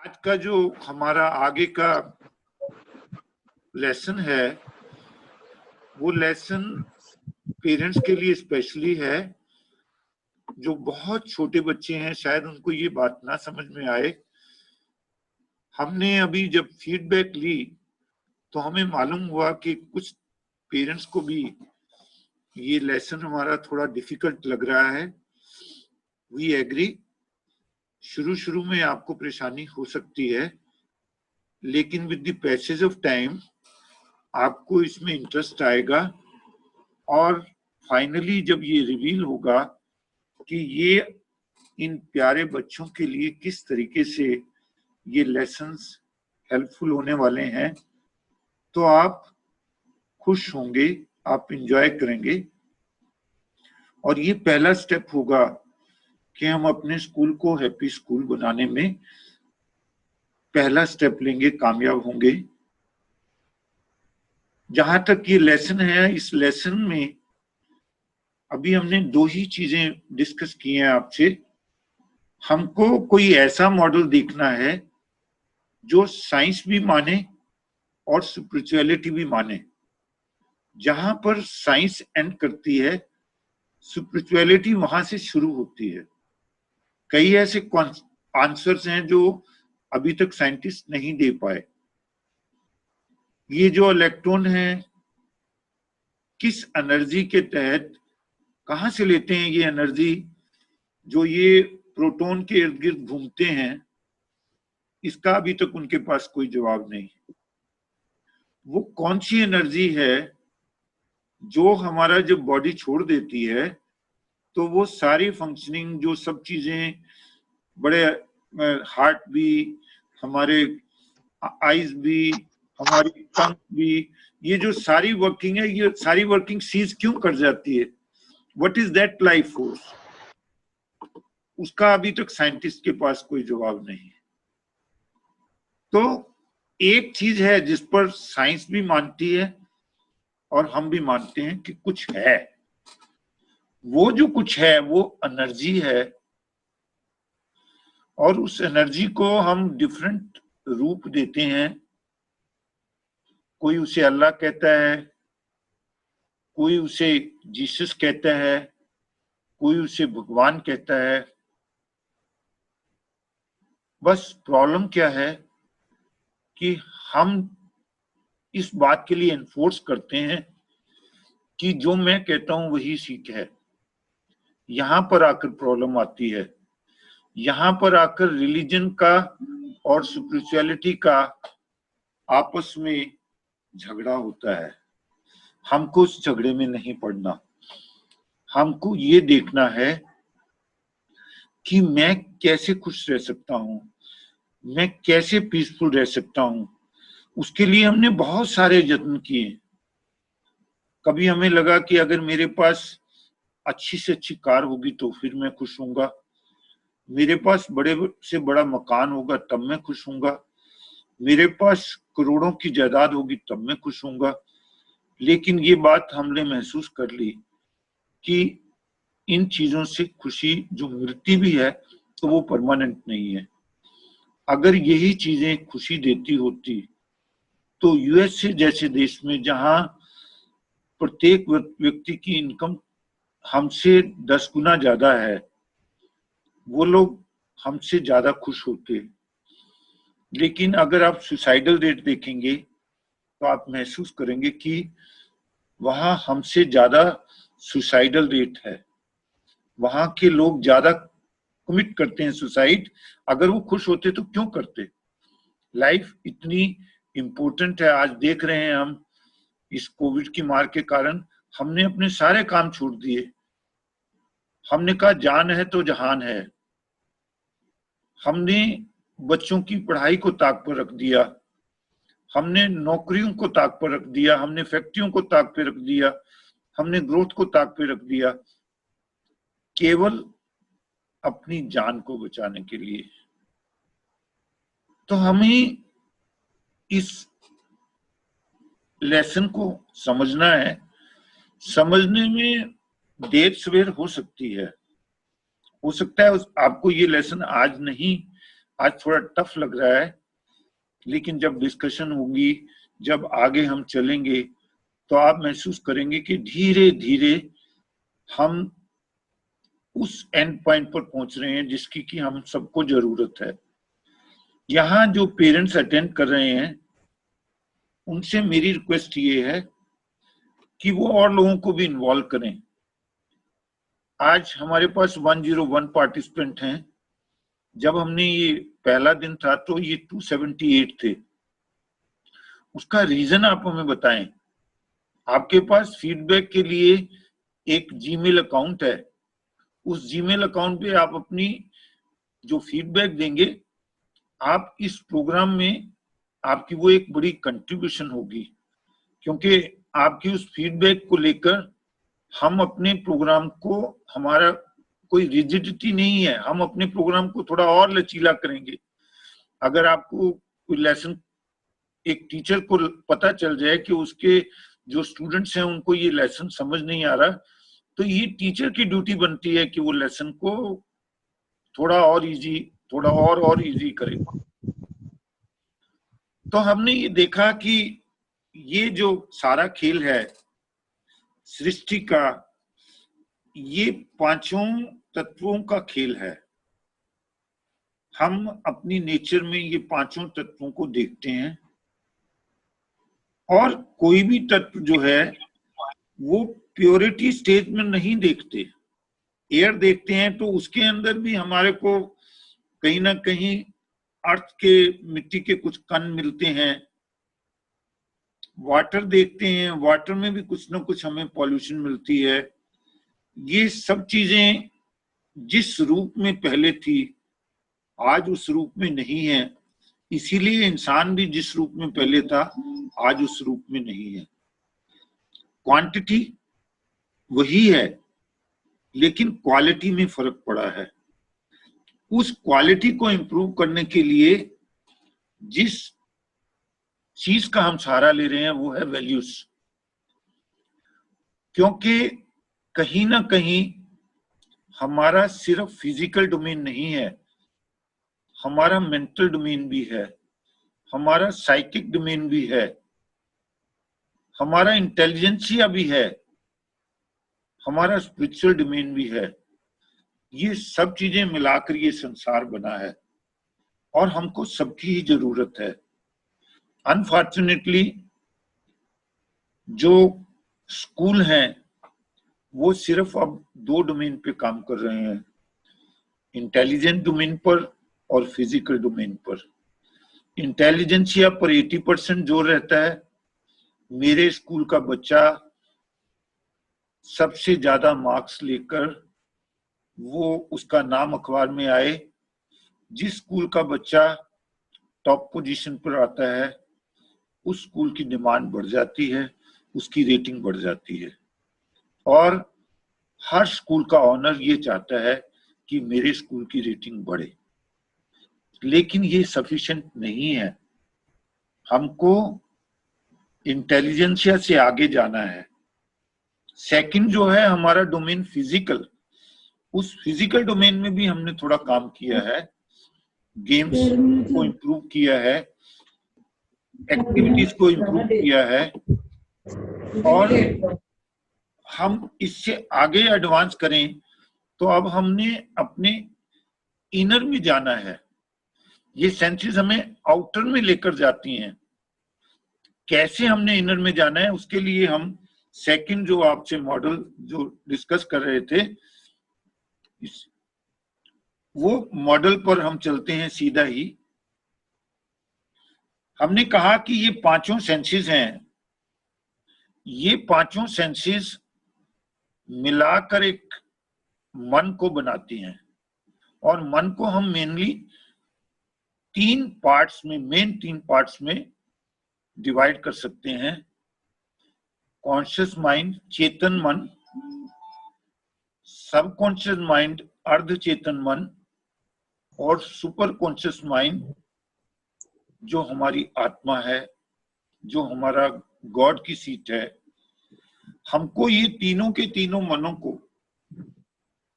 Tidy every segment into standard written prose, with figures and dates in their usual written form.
आज का जो हमारा आगे का लेसन है वो लेसन पेरेंट्स के लिए स्पेशली है। जो बहुत छोटे बच्चे हैं शायद उनको ये बात ना समझ में आए। हमने अभी जब फीडबैक ली तो हमें मालूम हुआ कि कुछ पेरेंट्स को भी ये लेसन हमारा थोड़ा डिफिकल्ट लग रहा है। वी एग्री, शुरू में आपको परेशानी हो सकती है, लेकिन with the passage of time आपको इसमें इंटरेस्ट आएगा और फाइनली जब ये रिवील होगा कि ये इन प्यारे बच्चों के लिए किस तरीके से ये लेसन्स हेल्पफुल होने वाले हैं, तो आप खुश होंगे, आप एंजॉय करेंगे। और ये पहला स्टेप होगा कि हम अपने स्कूल को हैप्पी स्कूल बनाने में पहला स्टेप लेंगे, कामयाब होंगे। जहां तक ये लेसन है, इस लेसन में अभी हमने दो ही चीजें डिस्कस की हैं आपसे। हमको कोई ऐसा मॉडल देखना है जो साइंस भी माने और स्पिरिचुअलिटी भी माने। जहां पर साइंस एंड करती है, स्पिरिचुअलिटी वहां से शुरू होती है। कई ऐसे आंसर्स हैं जो अभी तक साइंटिस्ट नहीं दे पाए। ये जो इलेक्ट्रॉन है किस एनर्जी के तहत, कहां से लेते हैं ये एनर्जी, जो ये प्रोटॉन के इर्द गिर्द घूमते हैं, इसका अभी तक उनके पास कोई जवाब नहीं। वो कौन सी एनर्जी है जो हमारा जब बॉडी छोड़ देती है तो वो सारी फंक्शनिंग, जो सब चीजें, बड़े हार्ट भी, हमारे आईज भी, हमारी टंग भी, ये जो सारी वर्किंग है, ये सारी वर्किंग सीज क्यों कर जाती है? What is that life force? उसका अभी तक साइंटिस्ट के पास कोई जवाब नहीं है। तो एक चीज है जिस पर साइंस भी मानती है और हम भी मानते हैं कि कुछ है। वो जो कुछ है वो एनर्जी है, और उस एनर्जी को हम डिफरेंट रूप देते हैं। कोई उसे अल्लाह कहता है, कोई उसे जीसस कहता है, कोई उसे भगवान कहता है। बस प्रॉब्लम क्या है कि हम इस बात के लिए एनफोर्स करते हैं कि जो मैं कहता हूं वही ठीक है। यहां पर आकर प्रॉब्लम आती है। यहां पर आकर रिलीजन का और स्पिरिचुअलिटी का आपस में झगड़ा होता है। हमको उस झगड़े में नहीं पड़ना। हमको ये देखना है कि मैं कैसे खुश रह सकता हूं, मैं कैसे पीसफुल रह सकता हूं। उसके लिए हमने बहुत सारे यत्न किए। कभी हमें लगा कि अगर मेरे पास अच्छी से अच्छी कार होगी तो फिर मैं खुश होऊंगा, मेरे पास बड़े से बड़ा मकान होगा तब मैं खुश होऊंगा, मेरे पास करोड़ों की जायदाद होगी तब मैं खुश होऊंगा। लेकिन ये बात हमने महसूस कर ली कि इन चीजों से खुशी जो मिलती भी है तो वो परमानेंट नहीं है। अगर यही चीजें खुशी देती होती तो यूएसए जैसे देश में, जहां प्रत्येक व्यक्ति की इनकम हमसे 10 गुना ज्यादा है, वो लोग हमसे ज्यादा खुश होते। लेकिन अगर आप सुसाइडल रेट देखेंगे तो आप महसूस करेंगे कि वहां हमसे ज्यादा सुसाइडल रेट है। वहां के लोग ज्यादा कमिट करते हैं सुसाइड। अगर वो खुश होते तो क्यों करते? लाइफ इतनी इंपॉर्टेंट है। आज देख रहे हैं हम, इस कोविड की मार के कारण हमने अपने सारे काम छोड़ दिए। हमने कहा जान है तो जहान है। हमने बच्चों की पढ़ाई को ताक पर रख दिया, हमने नौकरियों को ताक पर रख दिया, हमने फैक्ट्रियों को ताक पर रख दिया, हमने ग्रोथ को ताक पर रख दिया, केवल अपनी जान को बचाने के लिए। तो हमें इस लेसन को समझना है। समझने में देर सवेर हो सकती है। हो सकता है आपको ये लेसन आज नहीं, आज थोड़ा टफ लग रहा है, लेकिन जब डिस्कशन होगी, जब आगे हम चलेंगे, तो आप महसूस करेंगे कि धीरे धीरे हम उस एंड पॉइंट पर पहुंच रहे हैं जिसकी कि हम सबको जरूरत है। यहाँ जो पेरेंट्स अटेंड कर रहे हैं उनसे मेरी रिक्वेस्ट ये है कि वो और लोगों को भी इन्वॉल्व करें। आज हमारे पास 101 पार्टिसिपेंट हैं। जब हमने ये पहला दिन था तो ये 278 थे। उसका रीजन आप हमें बताएं। आपके पास फीडबैक के लिए एक जीमेल अकाउंट है, उस जीमेल अकाउंट पे आप अपनी जो फीडबैक देंगे, आप इस प्रोग्राम में आपकी वो एक बड़ी कंट्रीब्यूशन होगी, क्योंकि आपकी उस फीडबैक को लेकर हम अपने प्रोग्राम को, हमारा कोई रिजिडिटी नहीं है, हम अपने प्रोग्राम को थोड़ा और लचीला करेंगे। अगर आपको कोई लेसन, एक टीचर को पता चल जाए कि उसके जो स्टूडेंट्स हैं उनको ये लेसन समझ नहीं आ रहा, तो ये टीचर की ड्यूटी बनती है कि वो लेसन को थोड़ा और इजी, थोड़ा और इजी करे। तो हमने ये देखा कि ये जो सारा खेल है सृष्टि का, ये पांचों तत्वों का खेल है। हम अपनी नेचर में ये पांचों तत्वों को देखते हैं, और कोई भी तत्व जो है वो प्योरिटी स्टेज में नहीं देखते। एयर देखते हैं तो उसके अंदर भी हमारे को कहीं ना कहीं अर्थ के, मिट्टी के कुछ कण मिलते हैं। वाटर देखते हैं, वाटर में भी कुछ ना कुछ हमें पॉल्यूशन मिलती है। ये सब चीजें जिस रूप में पहले थी आज उस रूप में नहीं है, इसीलिए इंसान भी जिस रूप में पहले था आज उस रूप में नहीं है। क्वांटिटी वही है, लेकिन क्वालिटी में फर्क पड़ा है। उस क्वालिटी को इंप्रूव करने के लिए जिस चीज का हम सहारा ले रहे हैं वो है वैल्यूज। क्योंकि कहीं ना कहीं हमारा सिर्फ फिजिकल डोमेन नहीं है, हमारा मेंटल डोमेन भी है, हमारा साइकिक डोमेन भी है, हमारा इंटेलिजेंसिया भी है, हमारा स्पिरिचुअल डोमेन भी है। ये सब चीजें मिलाकर ये संसार बना है और हमको सबकी ही जरूरत है। अनफॉर्चुनेटली जो स्कूल हैं वो सिर्फ अब दो डोमेन पे काम कर रहे हैं, इंटेलिजेंट डोमेन पर और फिजिकल डोमेन पर। इंटेलिजेंसिया पर 80% जोर रहता है। मेरे स्कूल का बच्चा सबसे ज्यादा मार्क्स लेकर वो उसका नाम अखबार में आए। जिस स्कूल का बच्चा टॉप पोजीशन पर आता है उस स्कूल की डिमांड बढ़ जाती है, उसकी रेटिंग बढ़ जाती है, और हर स्कूल का ऑनर ये चाहता है कि मेरे स्कूल की रेटिंग बढ़े। लेकिन ये सफिशिएंट नहीं है, हमको इंटेलिजेंसिया से आगे जाना है। सेकंड जो है हमारा डोमेन फिजिकल, उस फिजिकल डोमेन में भी हमने थोड़ा काम किया है, गेम्स को इम्प्रूव किया है, एक्टिविटीज को इम्प्रूव किया है, और हम इससे आगे एडवांस करें तो अब हमने अपने इनर में जाना है। ये सेंसेस हमें आउटर में लेकर जाती हैं। कैसे हमने इनर में जाना है उसके लिए हम सेकंड जो आपसे मॉडल जो डिस्कस कर रहे थे, वो मॉडल पर हम चलते हैं सीधा ही। हमने कहा कि ये पांचों सेंसेस हैं, ये पांचों सेंसेस मिलाकर एक मन को बनाती हैं, और मन को हम मेनली तीन पार्ट्स में, मेन तीन पार्ट्स में डिवाइड कर सकते हैं। कॉन्शियस माइंड, चेतन मन, सबकॉन्शियस माइंड, अर्ध चेतन मन, और सुपर कॉन्शियस माइंड जो हमारी आत्मा है, जो हमारा गॉड की सीट है। हमको ये तीनों के तीनों मनों को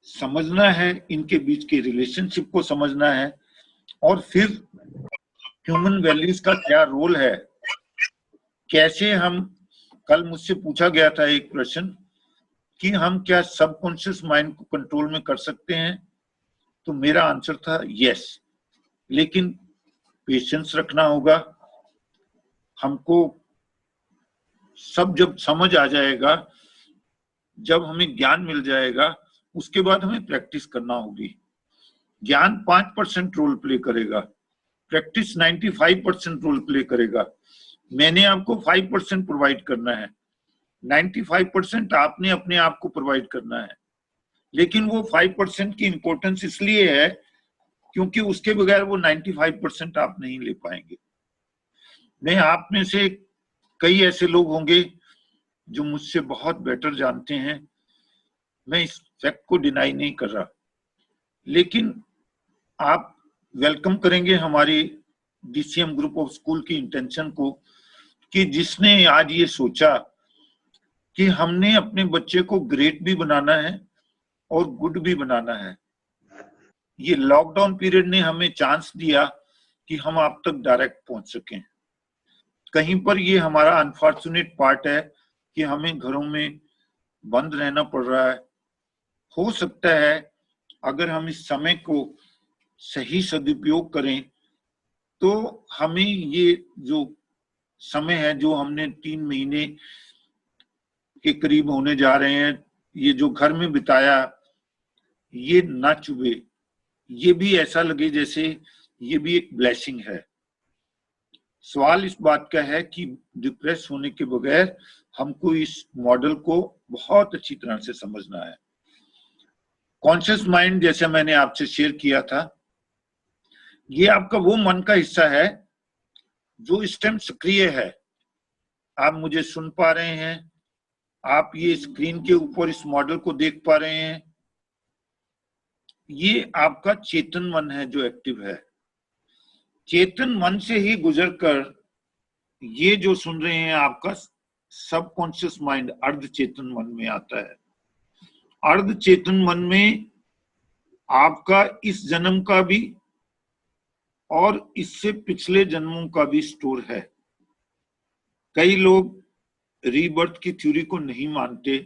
समझना है, इनके बीच के रिलेशनशिप को समझना है, और फिर ह्यूमन वैल्यूज का क्या रोल है, कैसे हम, कल मुझसे पूछा गया था एक प्रश्न कि हम क्या सबकॉन्शियस माइंड को कंट्रोल में कर सकते हैं, तो मेरा आंसर था यस, लेकिन पेशेंस रखना होगा हमको। सब जब समझ आ जाएगा, जब हमें ज्ञान मिल जाएगा, उसके बाद हमें प्रैक्टिस करना होगी। ज्ञान 5% रोल प्ले करेगा, प्रैक्टिस 95% रोल प्ले करेगा। मैंने आपको 5% प्रोवाइड करना है, 95% आपने अपने आप को प्रोवाइड करना है। लेकिन वो 5% की इंपॉर्टेंस इसलिए है क्योंकि उसके बगैर वो 95% आप नहीं ले पाएंगे। मैं आप में से कई ऐसे लोग होंगे जो मुझसे बहुत बेटर जानते हैं, मैं इस फैक्ट को डिनाई नहीं कर रहा, लेकिन आप वेलकम करेंगे हमारी डीसीएम ग्रुप ऑफ स्कूल की इंटेंशन को कि जिसने आज ये सोचा कि हमने अपने बच्चे को ग्रेट भी बनाना है और गुड भी बनाना है। ये लॉकडाउन पीरियड ने हमें चांस दिया कि हम आप तक डायरेक्ट पहुंच सकें। कहीं पर ये हमारा अनफॉर्चुनेट पार्ट है कि हमें घरों में बंद रहना पड़ रहा है। हो सकता है अगर हम इस समय को सही सदुपयोग करें तो हमें ये जो समय है, जो हमने 3 महीने के करीब होने जा रहे हैं, ये जो घर में बिताया, ये ना चुभे, ये भी ऐसा लगे जैसे ये भी एक ब्लेसिंग है। सवाल इस बात का है कि डिप्रेस होने के बगैर हमको इस मॉडल को बहुत अच्छी तरह से समझना है। कॉन्शियस माइंड, जैसे मैंने आपसे शेयर किया था, ये आपका वो मन का हिस्सा है जो इस टाइम सक्रिय है। आप मुझे सुन पा रहे हैं, आप ये स्क्रीन के ऊपर इस मॉडल को देख पा रहे हैं, ये आपका चेतन मन है जो एक्टिव है। चेतन मन से ही गुजरकर ये जो सुन रहे हैं आपका सबकॉन्शियस माइंड अर्ध चेतन मन में आता है। अर्ध चेतन मन में आपका इस जन्म का भी और इससे पिछले जन्मों का भी स्टोर है। कई लोग रीबर्थ की थ्योरी को नहीं मानते,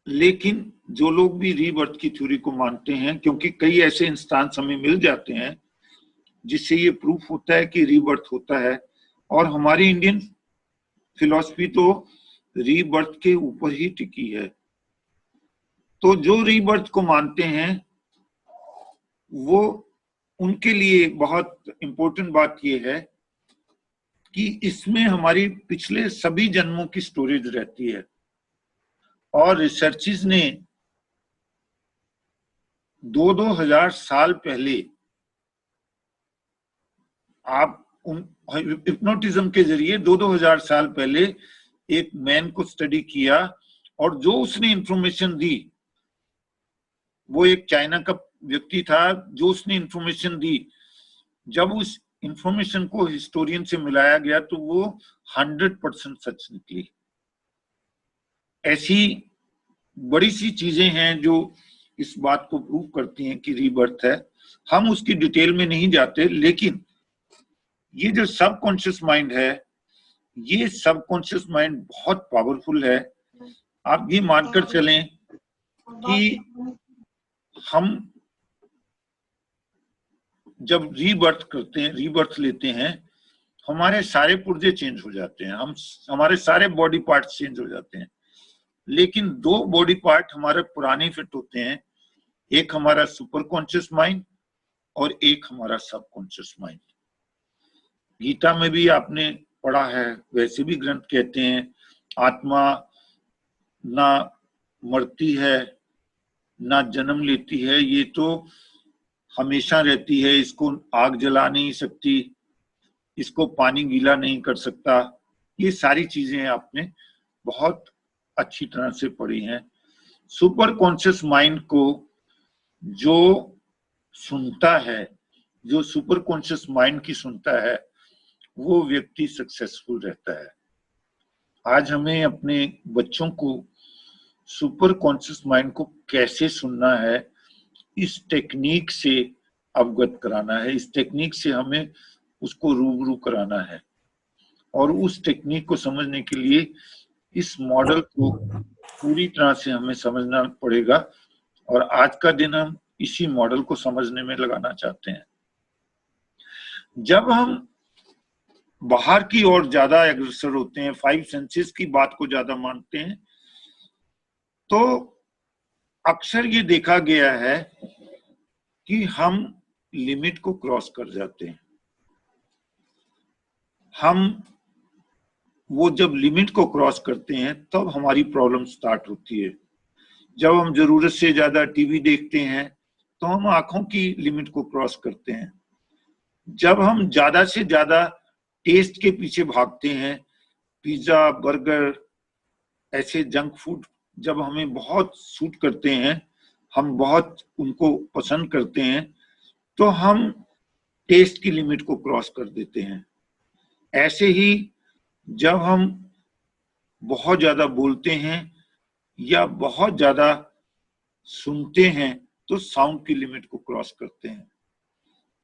लेकिन जो लोग भी रीबर्थ की थ्योरी को मानते हैं, क्योंकि कई ऐसे इंस्टांस हमें मिल जाते हैं जिससे ये प्रूफ होता है कि रीबर्थ होता है, और हमारी इंडियन फिलॉसफी तो रीबर्थ के ऊपर ही टिकी है। तो जो रीबर्थ को मानते हैं वो, उनके लिए बहुत इंपॉर्टेंट बात यह है कि इसमें हमारी पिछले सभी जन्मों की स्टोरेज रहती है। और रिसर्चेस ने 2000 साल पहले आप हिप्नोटिज्म के जरिए 2000 साल पहले एक मैन को स्टडी किया, और जो उसने इंफॉर्मेशन दी, वो एक चाइना का व्यक्ति था, जो उसने इंफॉर्मेशन दी, जब उस इंफॉर्मेशन को हिस्टोरियन से मिलाया गया तो वो 100% सच निकली। ऐसी बड़ी सी चीजें हैं जो इस बात को प्रूव करती हैं कि रीबर्थ है। हम उसकी डिटेल में नहीं जाते, लेकिन ये जो सबकॉन्शियस माइंड है, ये सबकॉन्शियस माइंड बहुत पावरफुल है। आप ये मानकर चलें कि हम जब रीबर्थ करते हैं, रीबर्थ लेते हैं, हमारे सारे पुर्जे चेंज हो जाते हैं, हमारे सारे बॉडी पार्ट्स चेंज हो जाते हैं, लेकिन 2 बॉडी पार्ट हमारे पुराने फिट होते हैं, एक हमारा सुपर कॉन्शियस माइंड और एक हमारा सबकॉन्शियस माइंड। गीता में भी आपने पढ़ा है, वैसे भी ग्रंथ कहते हैं आत्मा ना मरती है ना जन्म लेती है, ये तो हमेशा रहती है, इसको आग जला नहीं सकती, इसको पानी गीला नहीं कर सकता। ये सारी चीजें आपने बहुत अच्छी तरह से पढ़ी हैं। सुपर कॉन्शियस माइंड को जो सुनता है, जो सुपर कॉन्शियस माइंड की सुनता है, वो व्यक्ति सक्सेसफुल रहता है। आज हमें अपने बच्चों को सुपर कॉन्शियस माइंड को कैसे सुनना है, इस टेक्निक से अवगत कराना है, इस टेक्निक से हमें उसको रूबरू कराना है। और उस टेक्निक को समझने के लिए इस मॉडल को पूरी तरह से हमें समझना पड़ेगा, और आज का दिन हम इसी मॉडल को समझने में लगाना चाहते हैं। जब हम बाहर की ओर ज्यादा अग्रसर होते हैं, 5 सेंसेस की बात को ज्यादा मानते हैं, तो अक्सर ये देखा गया है कि हम लिमिट को क्रॉस कर जाते हैं। हम वो जब लिमिट को क्रॉस करते हैं तब हमारी प्रॉब्लम स्टार्ट होती है। जब हम जरूरत से ज्यादा टीवी देखते हैं तो हम आंखों की लिमिट को क्रॉस करते हैं। जब हम ज्यादा से ज्यादा टेस्ट के पीछे भागते हैं, पिज्जा, बर्गर, ऐसे जंक फूड जब हमें बहुत सूट करते हैं, हम बहुत उनको पसंद करते हैं, तो हम टेस्ट की लिमिट को क्रॉस कर देते हैं। ऐसे ही जब हम बहुत ज्यादा बोलते हैं या बहुत ज्यादा सुनते हैं तो साउंड की लिमिट को क्रॉस करते हैं।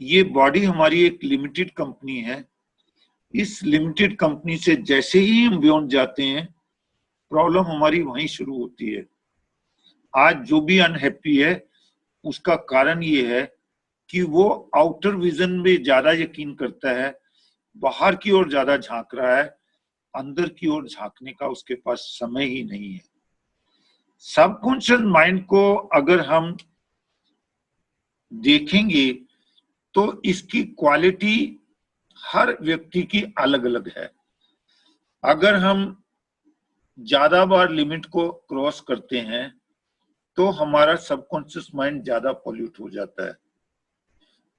ये बॉडी हमारी एक लिमिटेड कंपनी है। इस लिमिटेड कंपनी से जैसे ही हम बियॉन्ड जाते हैं, प्रॉब्लम हमारी वहीं शुरू होती है। आज जो भी अनहैप्पी है उसका कारण ये है कि वो आउटर विजन में ज्यादा यकीन करता है, बाहर की ओर ज्यादा झांक रहा है, अंदर की ओर झांकने का उसके पास समय ही नहीं है। सबकॉन्शियस माइंड को अगर हम देखेंगे तो इसकी क्वालिटी हर व्यक्ति की अलग अलग है। अगर हम ज्यादा बार लिमिट को क्रॉस करते हैं तो हमारा सबकॉन्शियस माइंड ज्यादा पॉल्यूट हो जाता है,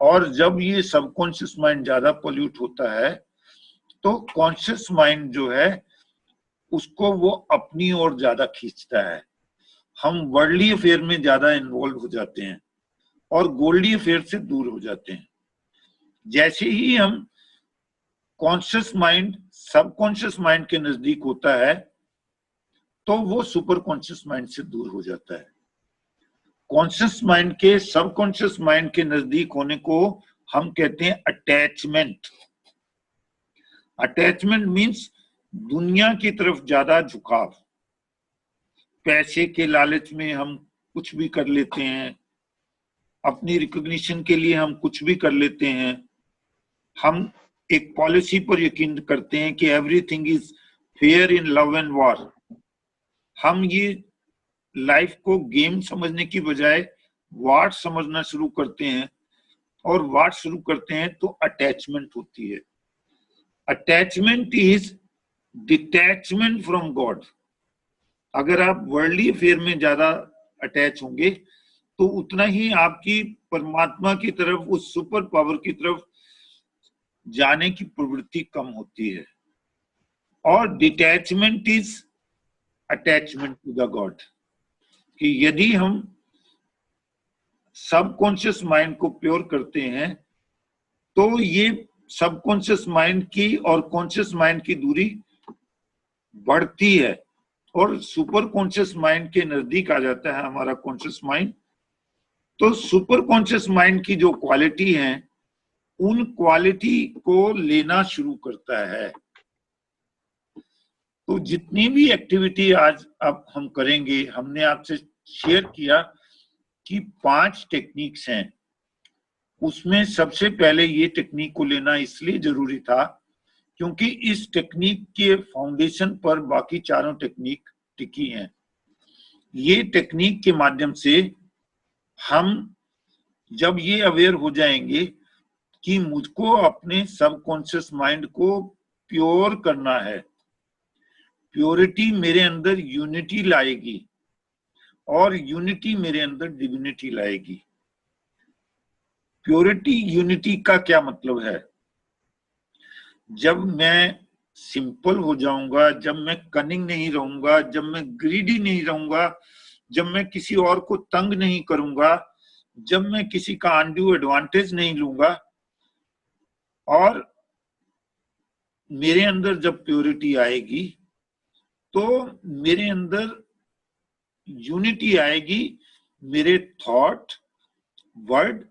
और जब ये सबकॉन्शियस माइंड ज्यादा पॉल्यूट होता है तो कॉन्शियस माइंड जो है उसको वो अपनी ओर ज्यादा खींचता है। हम वर्ल्डली अफेयर में ज्यादा इन्वॉल्व हो जाते हैं और गोल्डी अफेयर से दूर हो जाते हैं। जैसे ही हम कॉन्शियस माइंड सबकॉन्शियस माइंड के नजदीक होता है तो वो सुपर कॉन्शियस माइंड से दूर हो जाता है। कॉन्शियस माइंड के सबकॉन्शियस माइंड के नजदीक होने को हम कहते हैं अटैचमेंट। अटैचमेंट मीन्स दुनिया की तरफ ज्यादा झुकाव। पैसे के लालच में हम कुछ भी कर लेते हैं, अपनी रिकॉग्निशन के लिए हम कुछ भी कर लेते हैं। हम एक पॉलिसी पर यकीन करते हैं कि everything is fair in love and war. हम ये लाइफ को गेम समझने की बजाय वार समझना शुरू करते हैं, और वार शुरू करते हैं तो अटैचमेंट होती है। Attachment is detachment from God. अगर आप वर्ल्डली अफेयर में ज्यादा अटैच होंगे तो उतना ही आपकी परमात्मा की तरफ, उस सुपर पावर की तरफ जाने की प्रवृत्ति कम होती है। और detachment is attachment to the God, कि यदि हम सबकॉन्शियस माइंड को प्योर करते हैं तो ये सबकॉन्शियस माइंड की और कॉन्शियस माइंड की दूरी बढ़ती है और सुपर कॉन्शियस माइंड के नजदीक आ जाता है हमारा कॉन्शियस माइंड। तो सुपर कॉन्शियस माइंड की जो क्वालिटी है उन क्वालिटी को लेना शुरू करता है। तो जितनी भी एक्टिविटी आज अब हम करेंगे, हमने आपसे शेयर किया कि 5 टेक्निक्स हैं। उसमें सबसे पहले ये टेक्निक को लेना इसलिए जरूरी था क्योंकि इस टेक्निक के फाउंडेशन पर बाकी चारों टेक्निक टिकी हैं। ये टेक्निक के माध्यम से हम जब ये अवेयर हो जाएंगे कि मुझको अपने सबकॉन्शियस माइंड को प्योर करना है, प्योरिटी मेरे अंदर यूनिटी लाएगी और यूनिटी मेरे अंदर डिविनिटी लाएगी। प्योरिटी यूनिटी का क्या मतलब है? जब मैं सिंपल हो जाऊंगा, जब मैं कनिंग नहीं रहूंगा, जब मैं ग्रीडी नहीं रहूंगा, जब मैं किसी और को तंग नहीं करूंगा, जब मैं किसी का अनड्यू एडवांटेज नहीं लूंगा, और मेरे अंदर जब प्योरिटी आएगी तो मेरे अंदर यूनिटी आएगी मेरे थॉट, वर्ड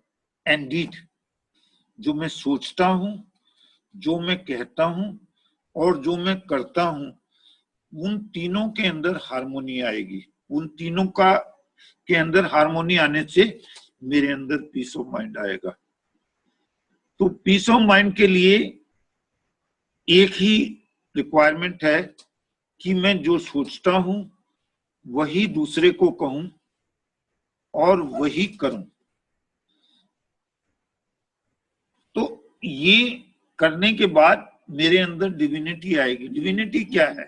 एंड डीड, जो मैं सोचता हूं, जो मैं कहता हूं और जो मैं करता हूं, उन तीनों के अंदर हार्मोनी आएगी। उन तीनों का के अंदर हार्मोनी आने से मेरे अंदर पीस ऑफ माइंड आएगा। तो पीस ऑफ माइंड के लिए एक ही रिक्वायरमेंट है कि मैं जो सोचता हूं वही दूसरे को कहूं और वही करूं। तो ये करने के बाद मेरे अंदर डिविनिटी आएगी। डिविनिटी क्या है?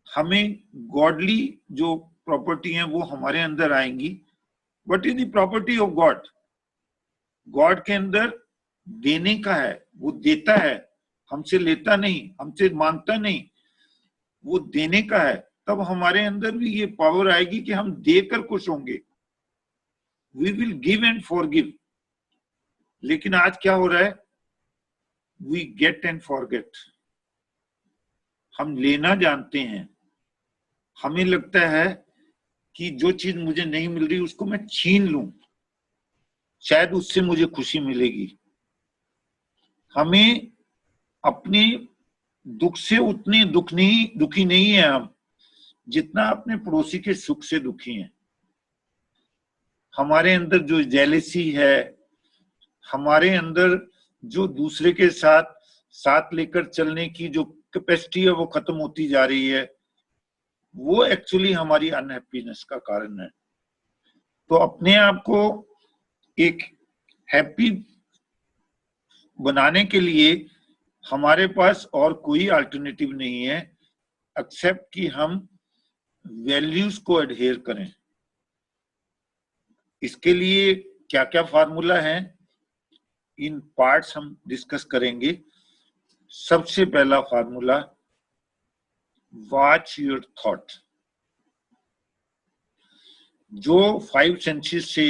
हमें गॉडली जो प्रॉपर्टी है वो हमारे अंदर आएंगी। What is the property of God? God के अंदर देने का है, वो देता है, हमसे लेता नहीं, हमसे मांगता नहीं, वो देने का है। तब हमारे अंदर भी ये पावर आएगी कि हम देकर खुश होंगे। We will give and forgive. लेकिन आज क्या हो रहा है? We get and forget. हम लेना जानते हैं, हमें लगता है कि जो चीज मुझे नहीं मिल रही उसको मैं छीन लूं, शायद उससे मुझे खुशी मिलेगी। हमें अपने दुख से उतने दुखी नहीं है हम जितना अपने पड़ोसी के सुख से दुखी हैं। हमारे अंदर जो जेलेसी है, हमारे अंदर जो दूसरे के साथ लेकर चलने की जो कैपेसिटी है वो खत्म होती जा रही है, वो एक्चुअली हमारी अनहैप्पीनेस का कारण है। तो अपने आप को एक हैप्पी बनाने के लिए हमारे पास और कोई अल्टरनेटिव नहीं है एक्सेप्ट कि हम वैल्यूज को एडहेयर करें। इसके लिए क्या क्या फार्मूला है, इन पार्ट्स हम डिस्कस करेंगे। सबसे पहला फार्मूला, वॉच योर थॉट। जो 5 सेंसेस से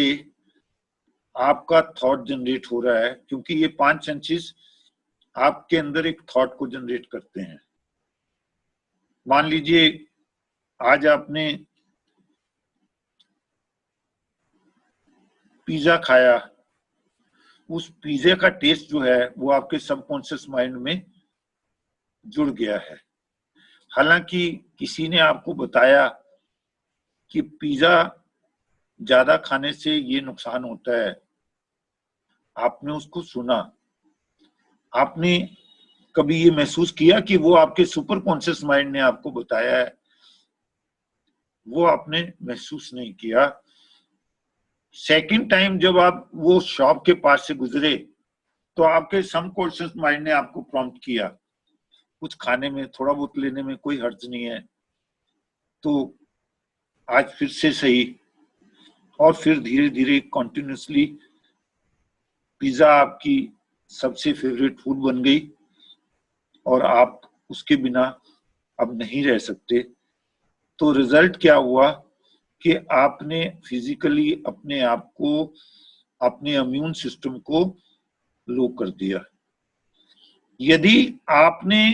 आपका थॉट जनरेट हो रहा है, क्योंकि ये 5 सेंसेस आपके अंदर एक थॉट को जनरेट करते हैं। मान लीजिए आज आपने पिज्जा खाया, उस पिज्जा का टेस्ट जो है वो आपके सबकॉन्शियस माइंड में जुड़ गया है। हालांकि किसी ने आपको बताया कि पिज्जा ज्यादा खाने से ये नुकसान होता है, आपने उसको सुना, आपने कभी ये महसूस किया कि वो आपके सुपर कॉन्शियस माइंड ने आपको बताया है? वो आपने महसूस नहीं किया। सेकंड टाइम जब आप वो शॉप के पास से गुजरे तो आपके सबकॉन्शियस माइंड ने आपको प्रॉम्प्ट किया, कुछ खाने में, थोड़ा बहुत लेने में कोई हर्ज नहीं है, तो आज फिर से सही। और फिर धीरे धीरे कॉन्टिन्यूसली पिज्जा आपकी सबसे फेवरेट फूड बन गई और आप उसके बिना अब नहीं रह सकते। तो रिजल्ट क्या हुआ कि आपने फिजिकली अपने आप को, अपने इम्यून सिस्टम को लो कर दिया। यदि आपने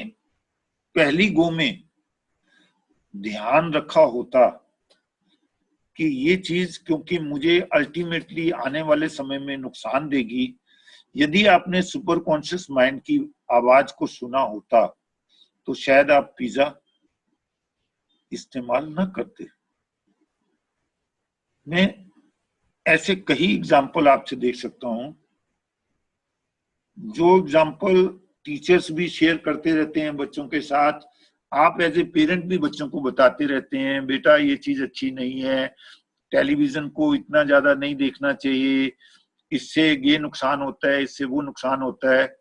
पहली गो में ध्यान रखा होता कि ये चीज क्योंकि मुझे अल्टीमेटली आने वाले समय में नुकसान देगी, यदि आपने सुपर कॉन्शियस माइंड की आवाज को सुना होता तो शायद आप पिज्जा इस्तेमाल न करते। मैं ऐसे कई एग्जाम्पल आपसे देख सकता हूं, जो एग्जाम्पल टीचर्स भी शेयर करते रहते हैं बच्चों के साथ। आप एज ए पेरेंट भी बच्चों को बताते रहते हैं, बेटा ये चीज अच्छी नहीं है, टेलीविजन को इतना ज्यादा नहीं देखना चाहिए, इससे ये नुकसान होता है, इससे वो नुकसान होता है।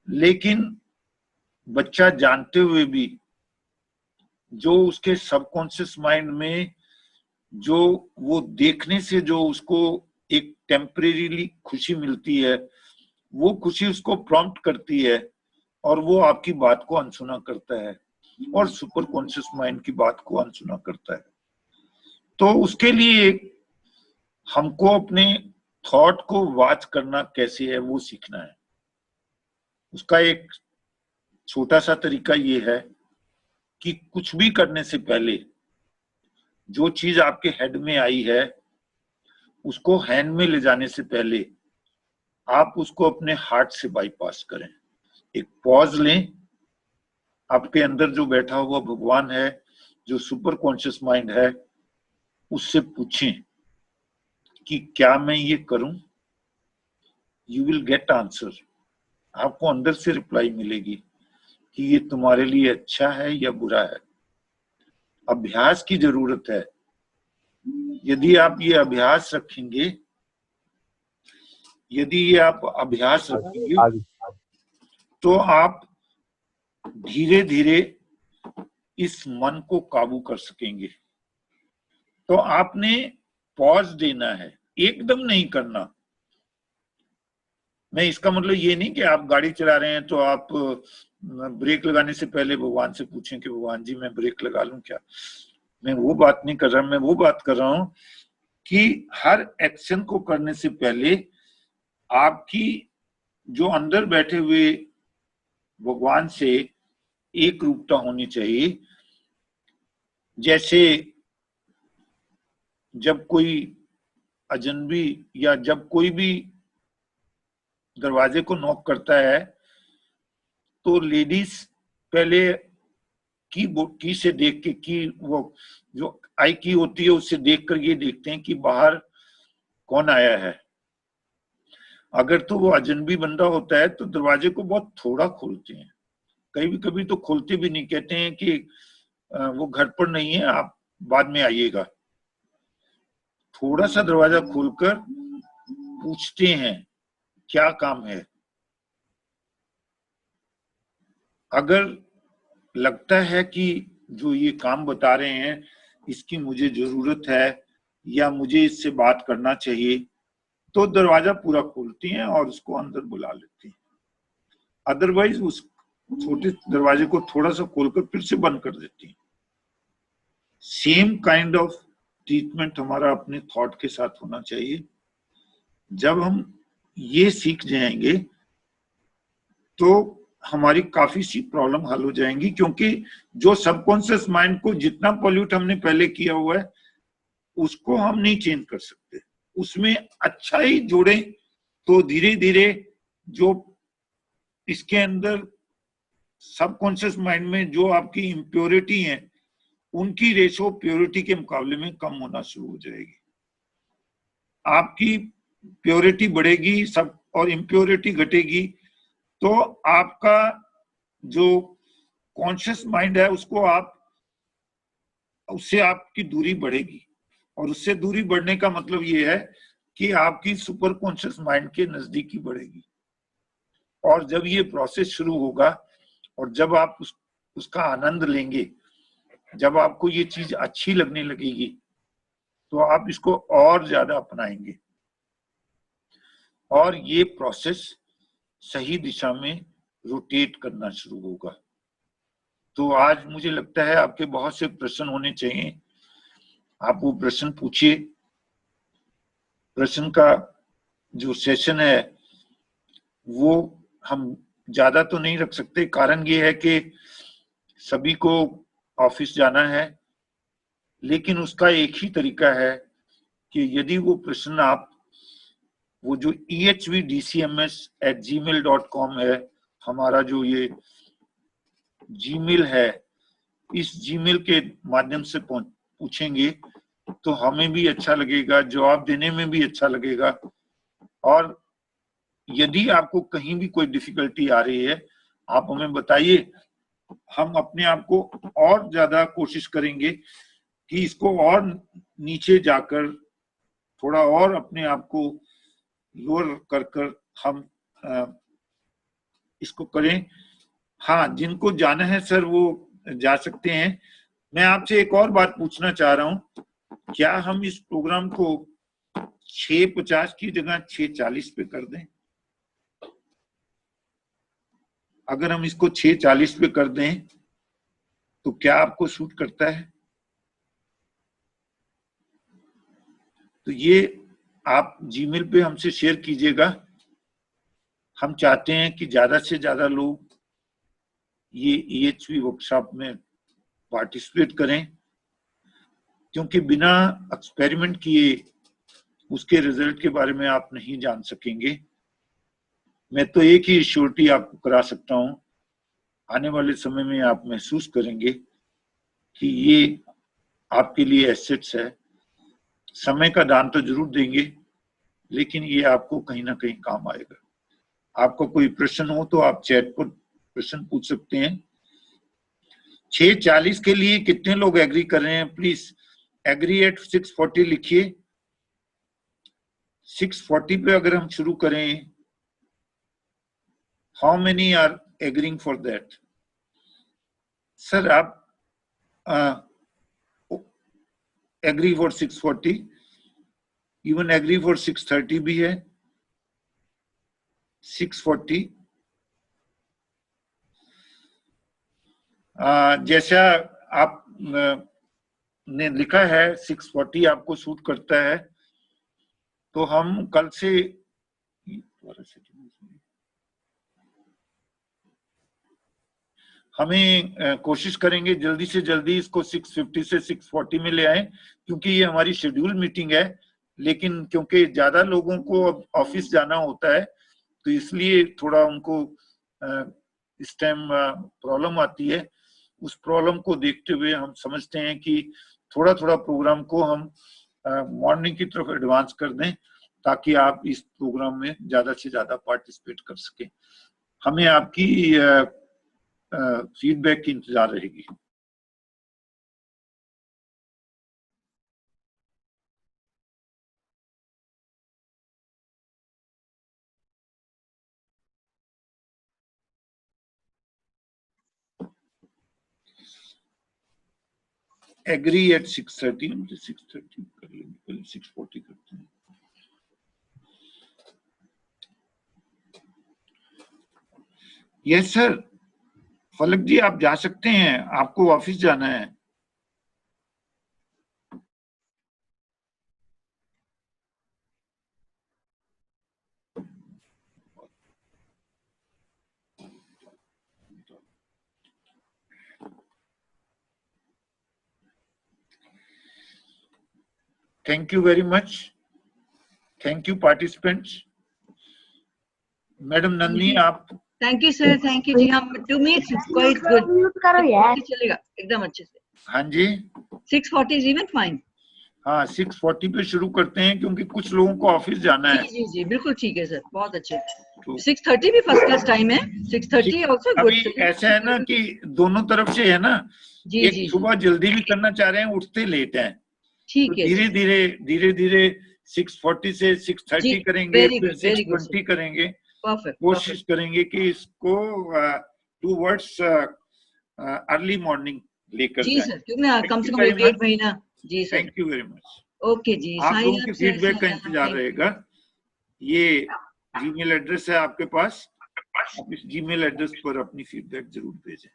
लेकिन बच्चा जानते हुए भी जो उसके सबकॉन्शियस माइंड में जो वो देखने से जो उसको एक टेम्परेरीली खुशी मिलती है, वो खुशी उसको प्रॉम्प्ट करती है और वो आपकी बात को अनसुना करता है और सुपर कॉन्शियस माइंड की बात को अनसुना करता है। तो उसके लिए हमको अपने थॉट को वॉच करना कैसे है वो सीखना है। उसका एक छोटा सा तरीका ये है कि कुछ भी करने से पहले जो चीज आपके हेड में आई है उसको हैंड में ले जाने से पहले आप उसको अपने हार्ट से बाईपास करें। एक पॉज लें, आपके अंदर जो बैठा हुआ भगवान है, जो सुपर कॉन्शियस माइंड है, उससे पूछें कि क्या मैं ये करूं। You will get answer. आपको अंदर से रिप्लाई मिलेगी कि ये तुम्हारे लिए अच्छा है या बुरा है। अभ्यास की जरूरत है। यदि आप ये अभ्यास रखेंगे, तो आप धीरे धीरे इस मन को काबू कर सकेंगे। तो आपने पॉज देना है, एकदम नहीं करना। मैं इसका मतलब ये नहीं कि आप गाड़ी चला रहे हैं तो आप ब्रेक लगाने से पहले भगवान से पूछें कि भगवान जी मैं ब्रेक लगा लूं क्या। मैं वो बात नहीं कर रहा। मैं वो बात कर रहा हूं कि हर एक्शन को करने से पहले आपकी जो अंदर बैठे हुए भगवान से एक रूपता होनी चाहिए। जैसे जब कोई अजनबी या जब कोई भी दरवाजे को नॉक करता है तो लेडीज पहले की से देख के, की वो जो आई की होती है उससे देख कर ये देखते हैं कि बाहर कौन आया है। अगर तो वो अजनबी बंदा होता है तो दरवाजे को बहुत थोड़ा खोलते हैं, कभी कभी तो खोलते भी नहीं, कहते हैं कि वो घर पर नहीं है, आप बाद में आइएगा। थोड़ा सा दरवाजा खोलकर पूछते हैं क्या काम है। अगर लगता है कि जो ये काम बता रहे हैं इसकी मुझे जरूरत है या मुझे इससे बात करना चाहिए, तो दरवाजा पूरा खोलती हैं और उसको अंदर बुला लेती हैं। अदरवाइज उस छोटे दरवाजे को थोड़ा सा खोलकर फिर से बंद कर देती हैं। सेम काइंड ऑफ ट्रीटमेंट हमारा अपने थॉट के साथ होना चाहिए। जब हम ये सीख जाएंगे तो हमारी काफी सी प्रॉब्लम हल हो जाएंगी, क्योंकि जो सबकॉन्शियस माइंड को जितना पॉल्यूट हमने पहले किया हुआ है उसको हम नहीं चेंज कर सकते। उसमें अच्छा ही जोड़े तो धीरे धीरे जो इसके अंदर सबकॉन्शियस माइंड में जो आपकी इम्प्योरिटी है उनकी रेशो प्योरिटी के मुकाबले में कम होना शुरू हो जाएगी। आपकी प्योरिटी बढ़ेगी सब और इम्प्योरिटी घटेगी, तो आपका जो कॉन्शियस माइंड है उससे आपकी दूरी बढ़ेगी। और उससे दूरी बढ़ने का मतलब ये है कि आपकी सुपर कॉन्शियस माइंड के नजदीकी बढ़ेगी। और जब ये प्रोसेस शुरू होगा और जब आप उसका आनंद लेंगे, जब आपको ये चीज अच्छी लगने लगेगी, तो आप इसको और ज्यादा अपनाएंगे और ये प्रोसेस सही दिशा में रोटेट करना शुरू होगा। तो आज मुझे लगता है आपके बहुत से प्रश्न होने चाहिए। आप वो प्रश्न पूछिए। प्रश्न का जो सेशन है वो हम ज्यादा तो नहीं रख सकते, कारण ये है कि सभी को ऑफिस जाना है। लेकिन उसका एक ही तरीका है कि यदि वो प्रश्न आप वो जो ehvdcms@gmail.com है, हमारा जो ये जीमेल है, इस जीमेल के माध्यम से पूछेंगे तो हमें भी अच्छा लगेगा, जवाब देने में भी अच्छा लगेगा। और यदि आपको कहीं भी कोई डिफिकल्टी आ रही है आप हमें बताइए, हम अपने आप को और ज्यादा कोशिश करेंगे कि इसको और नीचे जाकर थोड़ा और अपने आप को लोअर कर हम इसको करें। हाँ, जिनको जाना है सर वो जा सकते हैं। मैं आपसे एक और बात पूछना चाह रहा हूं, क्या हम इस प्रोग्राम को 6:50 की जगह 6:40 पे कर दें? अगर हम इसको 6:40 पे कर दें तो क्या आपको सूट करता है? तो ये आप जीमेल पे हमसे शेयर कीजिएगा। हम चाहते हैं कि ज्यादा से ज्यादा लोग ये EHV वर्कशॉप में पार्टिसिपेट करें, क्योंकि बिना एक्सपेरिमेंट किए उसके रिजल्ट के बारे में आप नहीं जान सकेंगे। मैं तो एक ही श्योरिटी आपको करा सकता हूं, आने वाले समय में आप महसूस करेंगे कि ये आपके लिए एसेट्स है। समय का दान तो जरूर देंगे, लेकिन ये आपको कहीं ना कहीं काम आएगा। आपको कोई प्रश्न हो तो आप चैट पर प्रश्न पूछ सकते हैं। 6:40 के लिए कितने लोग एग्री कर रहे हैं? प्लीज एग्री एट 6:40 लिखिए। 6:40 पे अगर हम शुरू करें, how many are agreeing for that? Sir आप agree for 6:40, even agree for 6:30 भी है। 6:40 जैसा आप ने लिखा है 6:40 आपको सूट करता है, तो हम कल से हमें कोशिश करेंगे जल्दी से जल्दी इसको 6:50 से 6:40 में ले आए, क्योंकि ये हमारी शेड्यूल मीटिंग है। लेकिन क्योंकि ज्यादा लोगों को अब ऑफिस जाना होता है, तो इसलिए थोड़ा उनको इस टाइम प्रॉब्लम आती है। उस प्रॉब्लम को देखते हुए हम समझते हैं कि थोड़ा थोड़ा प्रोग्राम को हम मॉर्निंग की तरफ एडवांस कर दें, ताकि आप इस प्रोग्राम में ज्यादा से ज्यादा पार्टिसिपेट कर सकें। हमें आपकी फीडबैक की इंतजार रहेगी। एग्री एट 6:30, 6:30 कर लेंगे, पहले 6:40 करते हैं। यस सर, फलक जी आप जा सकते हैं, आपको ऑफिस जाना है। Thank you very much. Thank you participants. Madam Nandini आप। Thank you sir, thank you जी। हम 2 मिनट्स क्वाइट गुड, चलेगा एकदम अच्छे से। हाँ जी, 6:40 इज इवन फाइन। हाँ 6:40 पे शुरू करते हैं, क्योंकि कुछ लोगों को ऑफिस जाना है। जी जी बिल्कुल ठीक है सर, बहुत अच्छे। 6:30 भी फर्स्ट क्लास टाइम है। 6:30 आल्सो गुड। अभी ऐसा है ना कि दोनों तरफ से है ना, एक सुबह जल्दी भी करना चाह रहे हैं, उठते लेट हैं। ठीक है, धीरे धीरे 6:40 से 6:30 करेंगे, फिर 6:20 करेंगे। कोशिश करेंगे कि इसको टूवर्ड्स अर्ली मॉर्निंग लेकर जी सर, क्योंकि कम से कम 1 महीना। जी sir, thank you very much. Okay जी, आप लोगों की फीडबैक का इंतजार रहेगा। ये जीमेल एड्रेस है आपके पास, आप इस जीमेल एड्रेस पर अपनी फीडबैक जरूर भेजें।